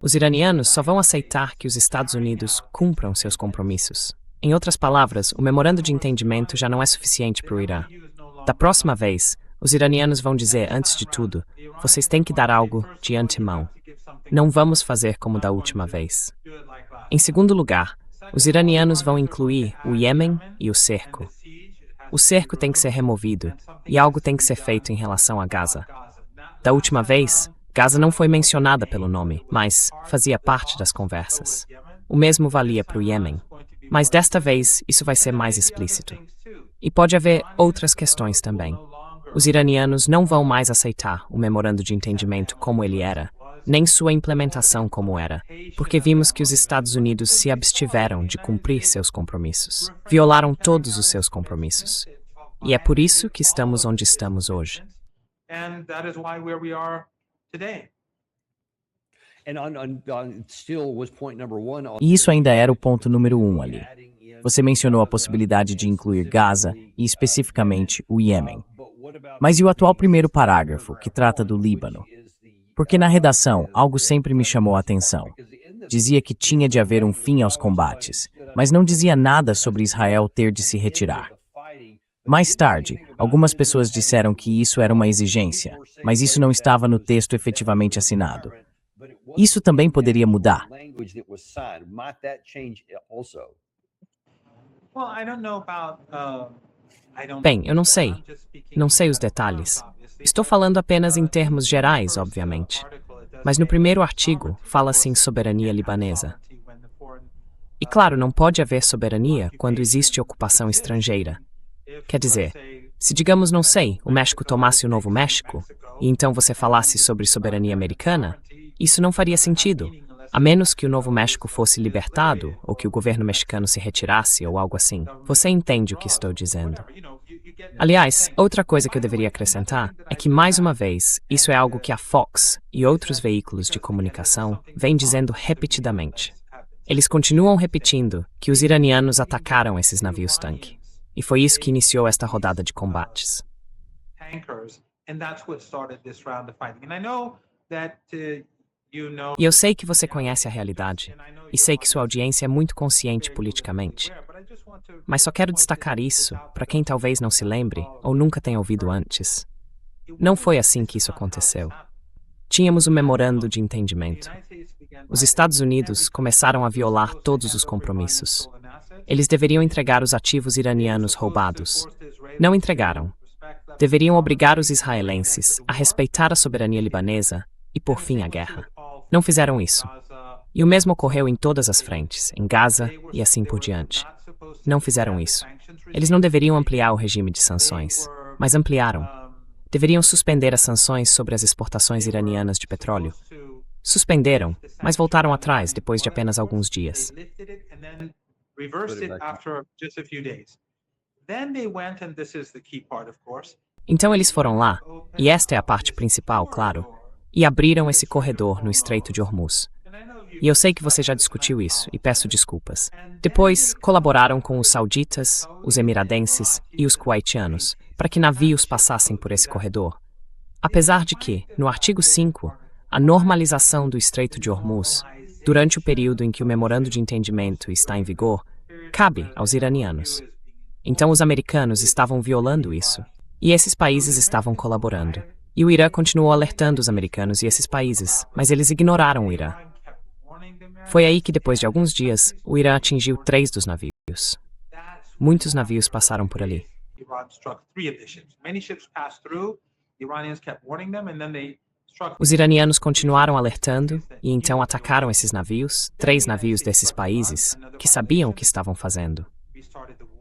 Os iranianos só vão aceitar que os Estados Unidos cumpram seus compromissos. Em outras palavras, o memorando de entendimento já não é suficiente para o Irã. Da próxima vez, os iranianos vão dizer, antes de tudo, vocês têm que dar algo de antemão. Não vamos fazer como da última vez. Em segundo lugar, os iranianos vão incluir o Iêmen e o cerco. O cerco tem que ser removido e algo tem que ser feito em relação a Gaza. Da última vez, Gaza não foi mencionada pelo nome, mas fazia parte das conversas. O mesmo valia para o Iêmen. Mas desta vez, isso vai ser mais explícito. E pode haver outras questões também. Os iranianos não vão mais aceitar o memorando de entendimento como ele era, nem sua implementação como era, porque vimos que os Estados Unidos se abstiveram de cumprir seus compromissos. Violaram todos os seus compromissos. E é por isso que estamos onde estamos hoje. E isso ainda era o ponto número 1 ali. Você mencionou a possibilidade de incluir Gaza e especificamente o Iêmen. Mas e o atual primeiro parágrafo, que trata do Líbano? Porque na redação, algo sempre me chamou a atenção. Dizia que tinha de haver um fim aos combates, mas não dizia nada sobre Israel ter de se retirar. Mais tarde, algumas pessoas disseram que isso era uma exigência, mas isso não estava no texto efetivamente assinado. Isso também poderia mudar. Bem, eu não sei. Não sei os detalhes. Estou falando apenas em termos gerais, obviamente. Mas no primeiro artigo, fala-se em soberania libanesa. E claro, não pode haver soberania quando existe ocupação estrangeira. Quer dizer, se digamos, não sei, o México tomasse o Novo México, e então você falasse sobre soberania americana, isso não faria sentido, a menos que o Novo México fosse libertado, ou que o governo mexicano se retirasse, ou algo assim. Você entende o que estou dizendo. Aliás, outra coisa que eu deveria acrescentar é que, mais uma vez, isso é algo que a Fox e outros veículos de comunicação vêm dizendo repetidamente. Eles continuam repetindo que os iranianos atacaram esses navios-tanque. E foi isso que iniciou esta rodada de combates. E eu sei que você conhece a realidade, e sei que sua audiência é muito consciente politicamente. Mas só quero destacar isso para quem talvez não se lembre ou nunca tenha ouvido antes. Não foi assim que isso aconteceu. Tínhamos um memorando de entendimento. Os Estados Unidos começaram a violar todos os compromissos. Eles deveriam entregar os ativos iranianos roubados. Não entregaram. Deveriam obrigar os israelenses a respeitar a soberania libanesa e, por fim, a guerra. Não fizeram isso. E o mesmo ocorreu em todas as frentes, em Gaza e assim por diante. Não fizeram isso. Eles não deveriam ampliar o regime de sanções, mas ampliaram. Deveriam suspender as sanções sobre as exportações iranianas de petróleo. Suspenderam, mas voltaram atrás depois de apenas alguns dias. Então eles foram lá, e esta é a parte principal, claro, e abriram esse corredor no Estreito de Hormuz. E eu sei que você já discutiu isso, e peço desculpas. Depois, colaboraram com os sauditas, os emiradenses e os kuwaitianos, para que navios passassem por esse corredor. Apesar de que, no artigo 5, a normalização do Estreito de Hormuz, durante o período em que o memorando de entendimento está em vigor, cabe aos iranianos. Então os americanos estavam violando isso, e esses países estavam colaborando. E o Irã continuou alertando os americanos e esses países, mas eles ignoraram o Irã. Foi aí que, depois de alguns dias, o Irã atingiu 3 dos navios. Muitos navios passaram por ali. Os iranianos continuaram alertando e então atacaram esses navios, 3 navios desses países, que sabiam o que estavam fazendo.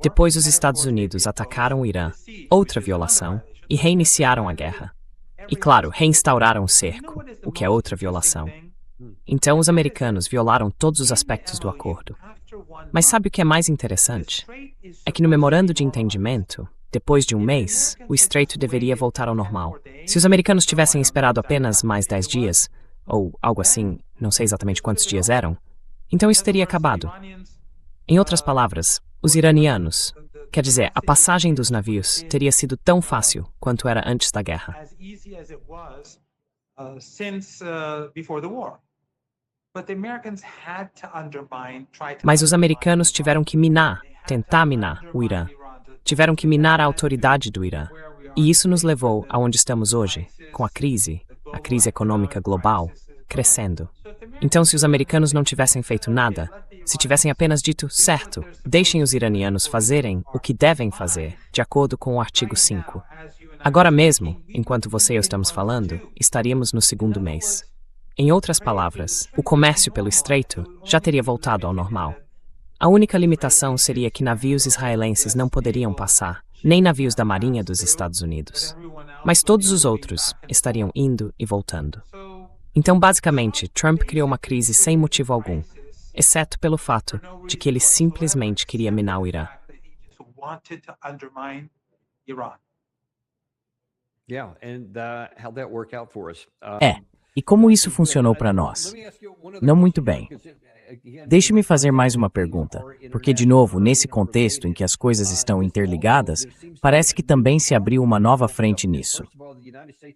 Depois os Estados Unidos atacaram o Irã, outra violação, e reiniciaram a guerra. E claro, reinstauraram o cerco, o que é outra violação. Então os americanos violaram todos os aspectos do acordo. Mas sabe o que é mais interessante? É que no memorando de entendimento, depois de um mês, o estreito deveria voltar ao normal. Se os americanos tivessem esperado apenas mais 10 dias, ou algo assim, não sei exatamente quantos dias eram, então isso teria acabado. Em outras palavras, os iranianos, quer dizer, a passagem dos navios teria sido tão fácil quanto era antes da guerra. Mas os americanos tiveram que tentar minar o Irã. Tiveram que minar a autoridade do Irã. E isso nos levou aonde estamos hoje, com a crise econômica global, crescendo. Então, se os americanos não tivessem feito nada, se tivessem apenas dito, certo, deixem os iranianos fazerem o que devem fazer, de acordo com o artigo 5. Agora mesmo, enquanto você e eu estamos falando, estaríamos no segundo mês. Em outras palavras, o comércio pelo estreito já teria voltado ao normal. A única limitação seria que navios israelenses não poderiam passar, nem navios da Marinha dos Estados Unidos. Mas todos os outros estariam indo e voltando. Então, basicamente, Trump criou uma crise sem motivo algum, exceto pelo fato de que ele simplesmente queria minar o Irã. E como isso funcionou para nós? Não muito bem. Deixe-me fazer mais uma pergunta, porque, de novo, nesse contexto em que as coisas estão interligadas, parece que também se abriu uma nova frente nisso.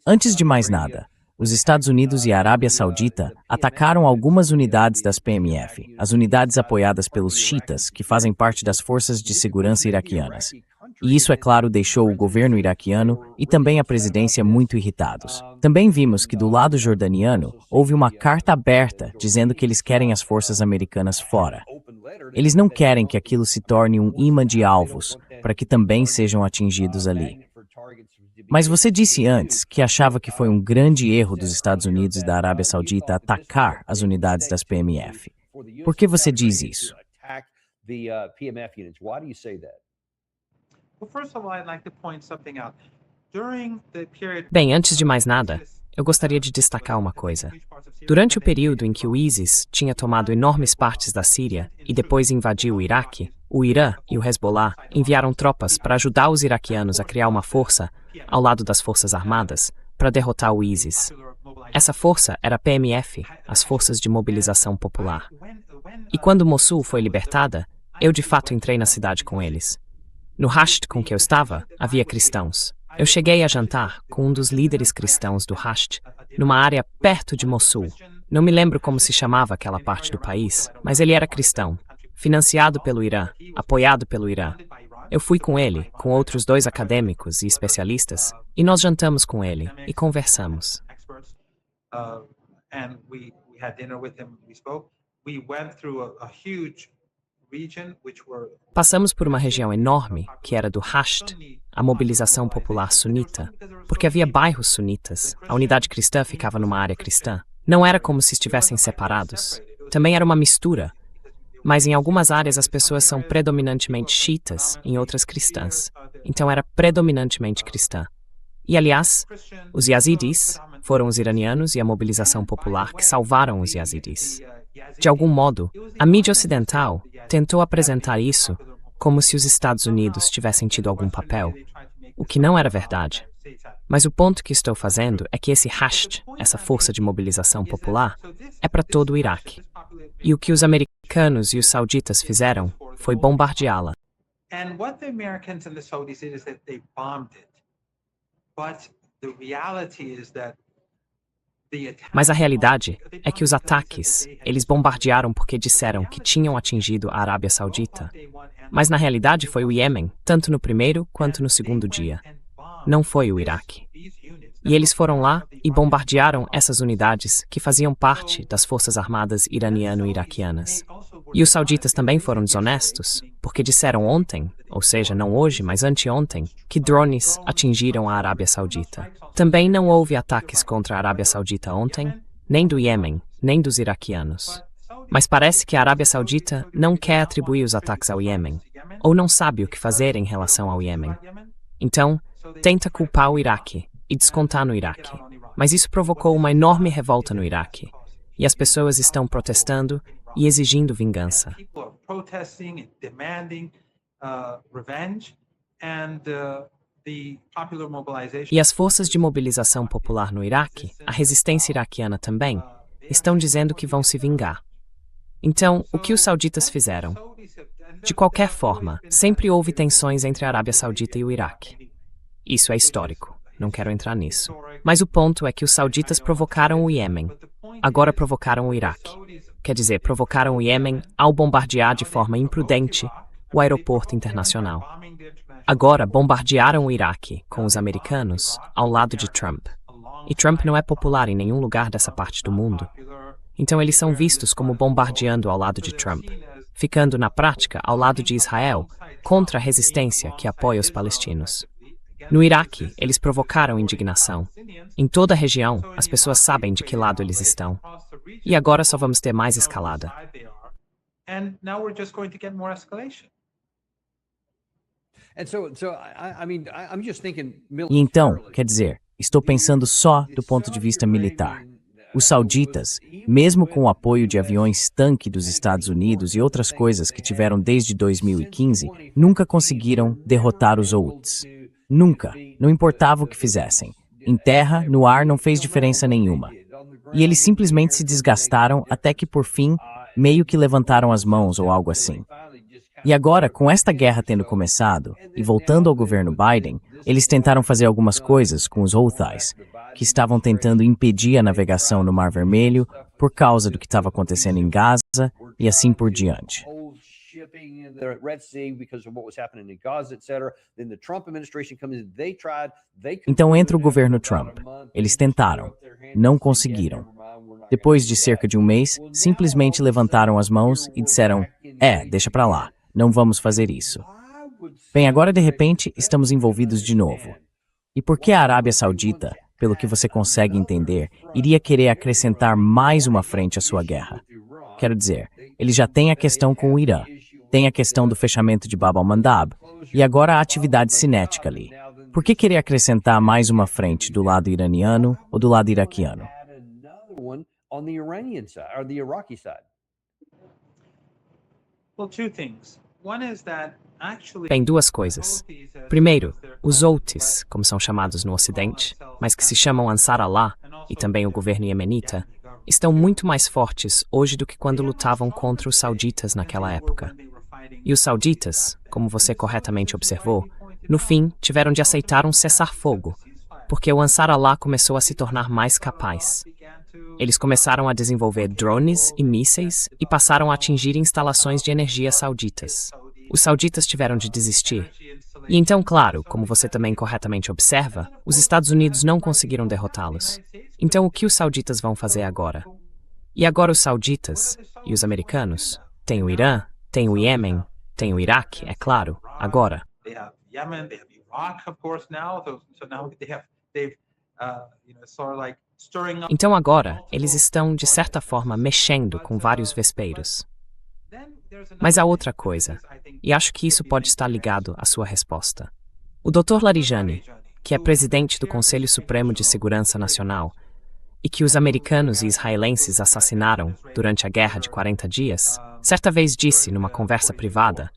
Antes de mais nada, os Estados Unidos e a Arábia Saudita atacaram algumas unidades das PMF, as unidades apoiadas pelos xiitas, que fazem parte das forças de segurança iraquianas. E isso, é claro, deixou o governo iraquiano e também a presidência muito irritados. Também vimos que do lado jordaniano houve uma carta aberta dizendo que eles querem as forças americanas fora. Eles não querem que aquilo se torne um imã de alvos para que também sejam atingidos ali. Mas você disse antes que achava que foi um grande erro dos Estados Unidos e da Arábia Saudita atacar as unidades das PMF. Por que você diz isso? Bem, antes de mais nada, eu gostaria de destacar uma coisa. Durante o período em que o ISIS tinha tomado enormes partes da Síria e depois invadiu o Iraque, o Irã e o Hezbollah enviaram tropas para ajudar os iraquianos a criar uma força, ao lado das forças armadas, para derrotar o ISIS. Essa força era a PMF, as Forças de Mobilização Popular. E quando Mossul foi libertada, eu de fato entrei na cidade com eles. No Hasht com que eu estava, havia cristãos. Eu cheguei a jantar com um dos líderes cristãos do Hasht, numa área perto de Mossul. Não me lembro como se chamava aquela parte do país, mas ele era cristão, financiado pelo Irã, apoiado pelo Irã. Eu fui com ele, com outros 2 acadêmicos e especialistas, e nós jantamos com ele e conversamos. Passamos por uma região enorme, que era do Hasht, a mobilização popular sunita, porque havia bairros sunitas, a unidade cristã ficava numa área cristã. Não era como se estivessem separados. Também era uma mistura, mas em algumas áreas as pessoas são predominantemente xiitas, em outras cristãs. Então era predominantemente cristã. E, aliás, os yazidis foram os iranianos e a mobilização popular que salvaram os yazidis. De algum modo, a mídia ocidental tentou apresentar isso como se os Estados Unidos tivessem tido algum papel, o que não era verdade. Mas o ponto que estou fazendo é que esse Hasht, essa força de mobilização popular, é para todo o Iraque. E o que os americanos e os sauditas fizeram foi bombardeá-la. Mas a realidade é que os ataques, eles bombardearam porque disseram que tinham atingido a Arábia Saudita. Mas na realidade foi o Iêmen, tanto no primeiro quanto no segundo dia. Não foi o Iraque. E eles foram lá e bombardearam essas unidades que faziam parte das forças armadas iraniano-iraquianas. E os sauditas também foram desonestos, porque disseram ontem, ou seja, não hoje, mas anteontem, que drones atingiram a Arábia Saudita. Também não houve ataques contra a Arábia Saudita ontem, nem do Iêmen, nem dos iraquianos. Mas parece que a Arábia Saudita não quer atribuir os ataques ao Iêmen, ou não sabe o que fazer em relação ao Iêmen. Então, tenta culpar o Iraque e descontar no Iraque. Mas isso provocou uma enorme revolta no Iraque, e as pessoas estão protestando e exigindo vingança. E as forças de mobilização popular no Iraque, a resistência iraquiana também, estão dizendo que vão se vingar. Então, o que os sauditas fizeram? De qualquer forma, sempre houve tensões entre a Arábia Saudita e o Iraque. Isso é histórico. não quero entrar nisso. Mas o ponto é que os sauditas provocaram o Iêmen. Agora provocaram o Iraque. Quer dizer, provocaram o Iêmen ao bombardear de forma imprudente o aeroporto internacional. Agora bombardearam o Iraque com os americanos ao lado de Trump. E Trump não é popular em nenhum lugar dessa parte do mundo. Então eles são vistos como bombardeando ao lado de Trump, ficando na prática ao lado de Israel, contra a resistência que apoia os palestinos. No Iraque, eles provocaram indignação. Em toda a região, as pessoas sabem de que lado eles estão. E agora só vamos ter mais escalada. E então, quer dizer, estou pensando só do ponto de vista militar. Os sauditas, mesmo com o apoio de aviões-tanque dos Estados Unidos e outras coisas que tiveram desde 2015, nunca conseguiram derrotar os Houthis. Nunca, não importava o que fizessem. Em terra, no ar, não fez diferença nenhuma. E eles simplesmente se desgastaram até que, por fim, meio que levantaram as mãos ou algo assim. E agora, com esta guerra tendo começado, e voltando ao governo Biden, eles tentaram fazer algumas coisas com os Houthis, que estavam tentando impedir a navegação no Mar Vermelho por causa do que estava acontecendo em Gaza e assim por diante. Então entra o governo Trump. Eles tentaram, não conseguiram. Depois de cerca de um mês, simplesmente levantaram as mãos e disseram, deixa pra lá, não vamos fazer isso. Bem, agora de repente estamos envolvidos de novo. E por que a Arábia Saudita, pelo que você consegue entender, iria querer acrescentar mais uma frente à sua guerra? Quero dizer, eles já têm a questão com o Irã, tem a questão do fechamento de Bab al-Mandab, e agora a atividade cinética ali. Por que querer acrescentar mais uma frente do lado iraniano ou do lado iraquiano? Bem, duas coisas. Primeiro, os Houthis, como são chamados no Ocidente, mas que se chamam Ansar Allah, e também o governo iemenita, estão muito mais fortes hoje do que quando lutavam contra os sauditas naquela época. E os sauditas, como você corretamente observou, no fim tiveram de aceitar um cessar-fogo, porque o Ansar Allah começou a se tornar mais capaz. Eles começaram a desenvolver drones e mísseis e passaram a atingir instalações de energia sauditas. Os sauditas tiveram de desistir. E então, claro, como você também corretamente observa, os Estados Unidos não conseguiram derrotá-los. Então, o que os sauditas vão fazer agora? E agora os sauditas e os americanos têm o Irã, têm o Iêmen, têm o Iraque, é claro, agora. Então agora, eles estão, de certa forma, mexendo com vários vespeiros. Mas há outra coisa, e acho que isso pode estar ligado à sua resposta. O Dr. Larijani, que é presidente do Conselho Supremo de Segurança Nacional, e que os americanos e israelenses assassinaram durante a Guerra de 40 Dias, certa vez disse numa conversa privada,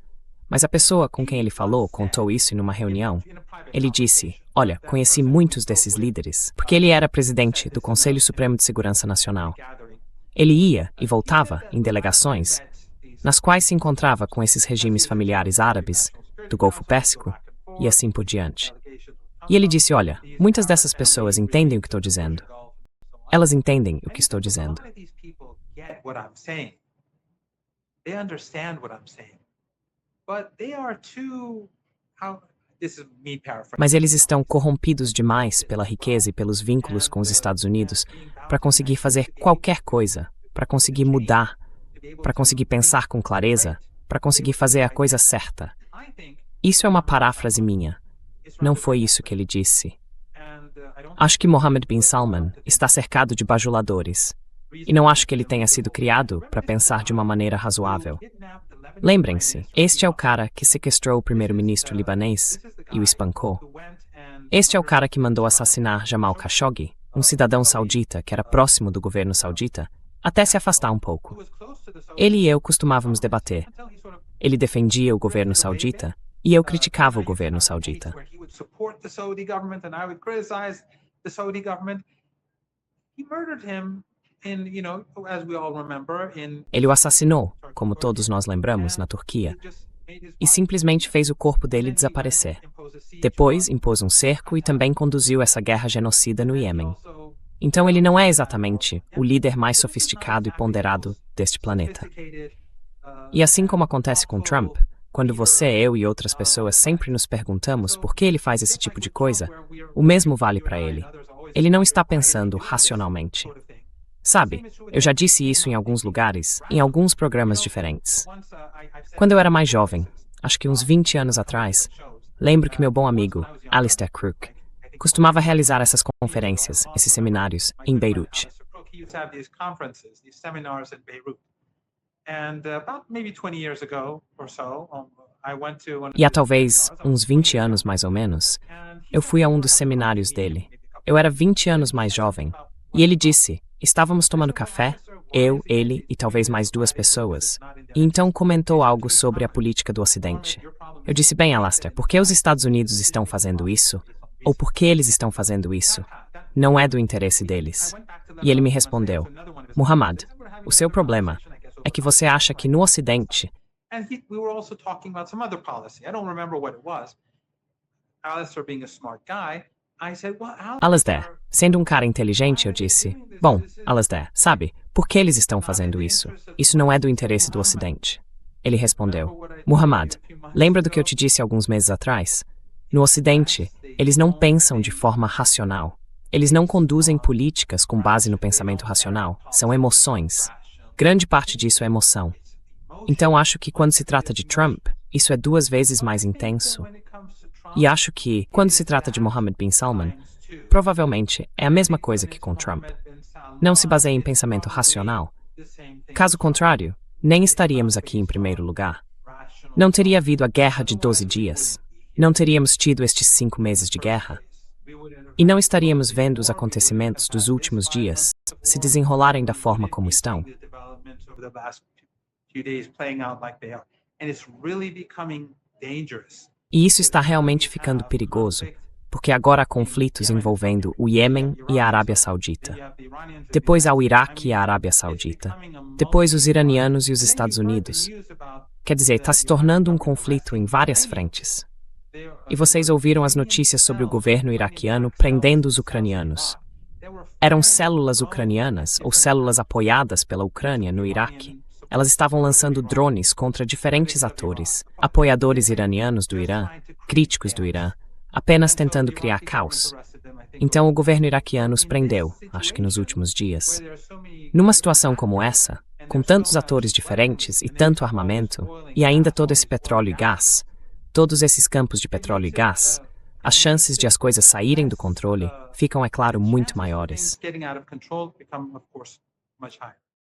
mas a pessoa com quem ele falou contou isso em uma reunião. Ele disse, olha, conheci muitos desses líderes, porque ele era presidente do Conselho Supremo de Segurança Nacional. Ele ia e voltava em delegações, nas quais se encontrava com esses regimes familiares árabes, do Golfo Pérsico, e assim por diante. E ele disse, olha, muitas dessas pessoas entendem o que estou dizendo. Elas entendem o que estou dizendo. Mas eles estão corrompidos demais pela riqueza e pelos vínculos com os Estados Unidos para conseguir fazer qualquer coisa, para conseguir mudar, para conseguir pensar com clareza, para conseguir fazer a coisa certa. Isso é uma paráfrase minha. Não foi isso que ele disse. Acho que Mohammed bin Salman está cercado de bajuladores. E não acho que ele tenha sido criado para pensar de uma maneira razoável. Lembrem-se, este é o cara que sequestrou o primeiro-ministro libanês e o espancou. Este é o cara que mandou assassinar Jamal Khashoggi, um cidadão saudita que era próximo do governo saudita, até se afastar um pouco. Ele e eu costumávamos debater. Ele defendia o governo saudita e eu criticava o governo saudita. Ele o assassinou, como todos nós lembramos, na Turquia, e simplesmente fez o corpo dele desaparecer. Depois, impôs um cerco e também conduziu essa guerra genocida no Iêmen. Então ele não é exatamente o líder mais sofisticado e ponderado deste planeta. E assim como acontece com Trump, quando você, eu e outras pessoas sempre nos perguntamos por que ele faz esse tipo de coisa, o mesmo vale para ele. Ele não está pensando racionalmente. Sabe, eu já disse isso em alguns lugares, em alguns programas diferentes. Quando eu era mais jovem, acho que uns 20 anos atrás, lembro que meu bom amigo, Alistair Crook, costumava realizar essas conferências, esses seminários, em Beirute. E há talvez uns 20 anos mais ou menos, eu fui a um dos seminários dele. Eu era 20 anos mais jovem. E ele disse, estávamos tomando café, eu, ele e talvez mais duas pessoas. E então comentou algo sobre a política do Ocidente. Eu disse, bem, Alastair, por que os Estados Unidos estão fazendo isso? Ou por que eles estão fazendo isso? Não é do interesse deles. E ele me respondeu, Muhammad, o seu problema é que você acha que no Ocidente Alasdair, sendo um cara inteligente, eu disse, bom, Alasdair, sabe, por que eles estão fazendo isso? Isso não é do interesse do Ocidente. Ele respondeu, Muhammad, lembra do que eu te disse alguns meses atrás? No Ocidente, eles não pensam de forma racional. Eles não conduzem políticas com base no pensamento racional. São emoções. Grande parte disso é emoção. Então acho que quando se trata de Trump, isso é 2 vezes mais intenso. E acho que, quando se trata de Mohammed bin Salman, provavelmente é a mesma coisa que com Trump. Não se baseia em pensamento racional. Caso contrário, nem estaríamos aqui em primeiro lugar. Não teria havido a guerra de 12 dias. Não teríamos tido estes 5 meses de guerra. E não estaríamos vendo os acontecimentos dos últimos dias se desenrolarem da forma como estão. E isso está realmente ficando perigoso, porque agora há conflitos envolvendo o Iêmen e a Arábia Saudita. Depois há o Iraque e a Arábia Saudita. Depois os iranianos e os Estados Unidos. Quer dizer, está se tornando um conflito em várias frentes. E vocês ouviram as notícias sobre o governo iraquiano prendendo os ucranianos. Eram células ucranianas ou células apoiadas pela Ucrânia no Iraque. Elas estavam lançando drones contra diferentes atores, apoiadores iranianos do Irã, críticos do Irã, apenas tentando criar caos. Então o governo iraquiano os prendeu, acho que nos últimos dias. Numa situação como essa, com tantos atores diferentes e tanto armamento, e ainda todo esse petróleo e gás, todos esses campos de petróleo e gás, as chances de as coisas saírem do controle ficam, é claro, muito maiores.